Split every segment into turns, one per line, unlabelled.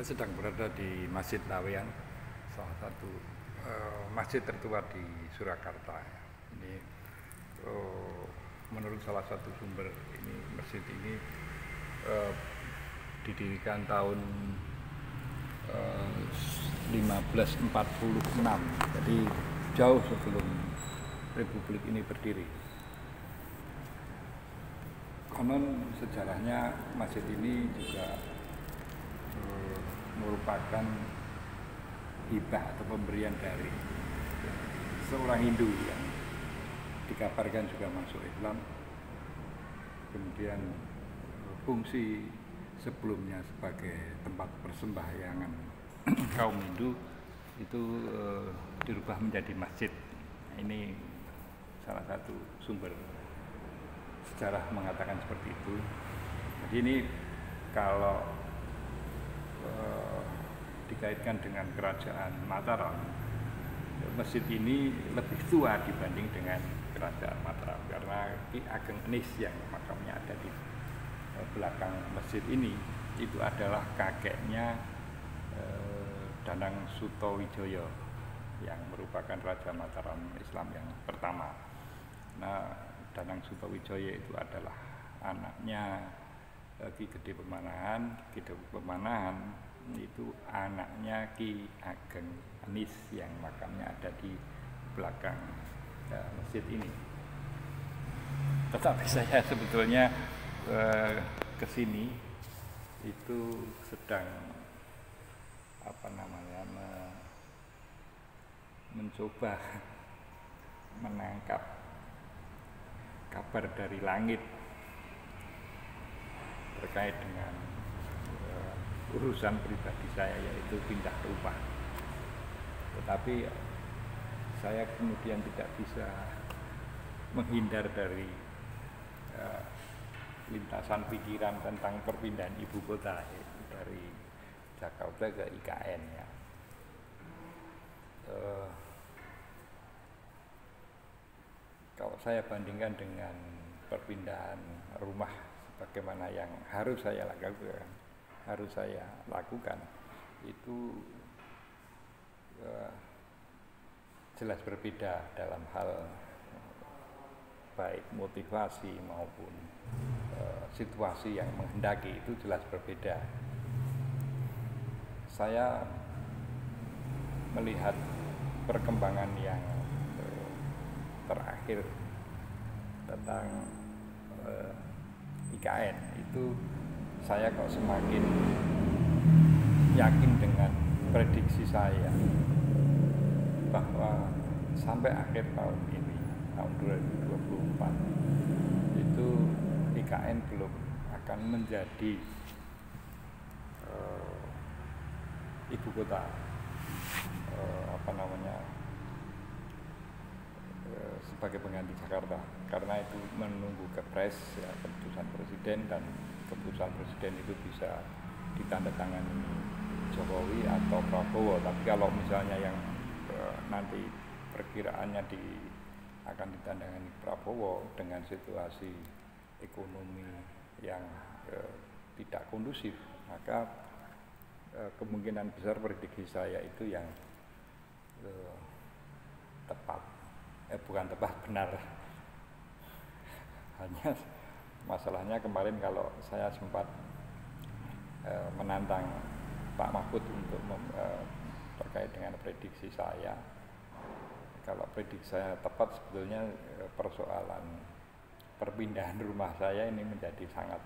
Saya sedang berada di Masjid Laweyan, salah satu masjid tertua di Surakarta. Ini menurut salah satu sumber ini masjid ini didirikan tahun 1546, jadi jauh sebelum Republik ini berdiri. Konon sejarahnya masjid ini juga merupakan hibah atau pemberian dari seorang Hindu yang dikabarkan juga masuk Islam. Kemudian fungsi sebelumnya sebagai tempat persembahyangan kaum Hindu itu dirubah menjadi masjid. Ini salah satu sumber sejarah mengatakan seperti itu. Jadi ini kalau dikaitkan dengan kerajaan Mataram, masjid ini lebih tua dibanding dengan kerajaan Mataram karena Ki Ageng Enis yang makamnya ada di belakang masjid ini itu adalah kakeknya Danang Sutawijaya yang merupakan Raja Mataram Islam yang pertama. Nah, Danang Sutawijaya itu adalah anaknya Ki Gede Pemanahan. Ki Gede Pemanahan itu anaknya Ki Ageng Enis yang makamnya ada di belakang masjid ini. Tetapi saya sebetulnya kesini itu sedang mencoba menangkap kabar dari langit terkait dengan urusan pribadi saya, yaitu pindah rumah. Tetapi saya kemudian tidak bisa menghindar dari lintasan pikiran tentang perpindahan ibu kota dari Jakarta ke IKN ya. Kalau saya bandingkan dengan perpindahan rumah bagaimana yang harus saya lakukan itu jelas berbeda dalam hal baik motivasi maupun situasi yang menghendaki, itu jelas berbeda. Saya melihat perkembangan yang terakhir tentang IKN itu, saya kok semakin yakin dengan prediksi saya bahwa sampai akhir tahun ini, tahun 2024 itu IKN belum akan menjadi ibu kota sebagai pengganti Jakarta, karena itu menunggu kepres ya, keputusan presiden, dan keputusan presiden itu bisa ditandatangani Jokowi atau Prabowo. Tapi kalau misalnya yang nanti perkiraannya akan ditandatangani Prabowo dengan situasi ekonomi yang tidak kondusif, maka kemungkinan besar prediksi saya itu yang benar. Hanya masalahnya kemarin kalau saya sempat menantang Pak Mahfud untuk terkait dengan prediksi saya. Kalau prediksi saya tepat, sebetulnya persoalan perpindahan rumah saya ini menjadi sangat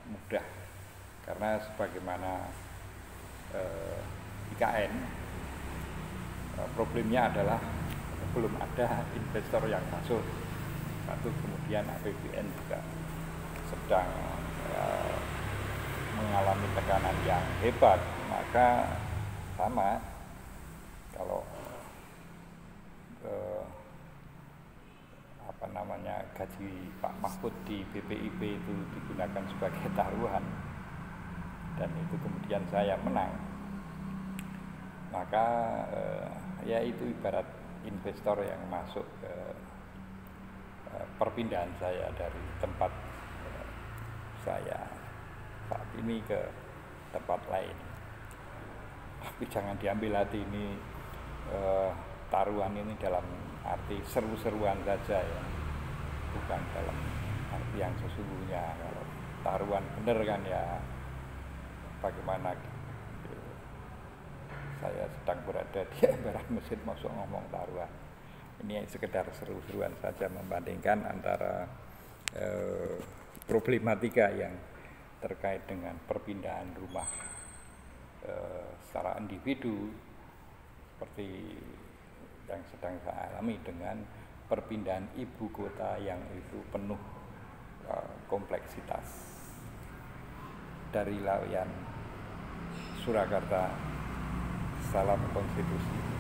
mudah, karena sebagaimana IKN, problemnya adalah belum ada investor yang masuk. Satu, kemudian APBN juga sedang mengalami tekanan yang hebat. Maka sama, kalau gaji Pak Mahfud di BPIP itu digunakan sebagai taruhan dan itu kemudian saya menang, maka ya itu ibarat investor yang masuk ke perpindahan saya dari tempat saya saat ini ke tempat lain. Tapi jangan diambil hati ini taruhan ini dalam arti seru-seruan saja ya, bukan dalam arti yang sesungguhnya. Kalau taruhan bener kan ya bagaimana saya sedang berada di emperan masjid masuk ngomong taruhan. Ini sekedar seru-seruan saja membandingkan antara problematika yang terkait dengan perpindahan rumah secara individu seperti yang sedang saya alami dengan perpindahan ibu kota yang itu penuh kompleksitas dari layan Surakarta. Salam konstitusi.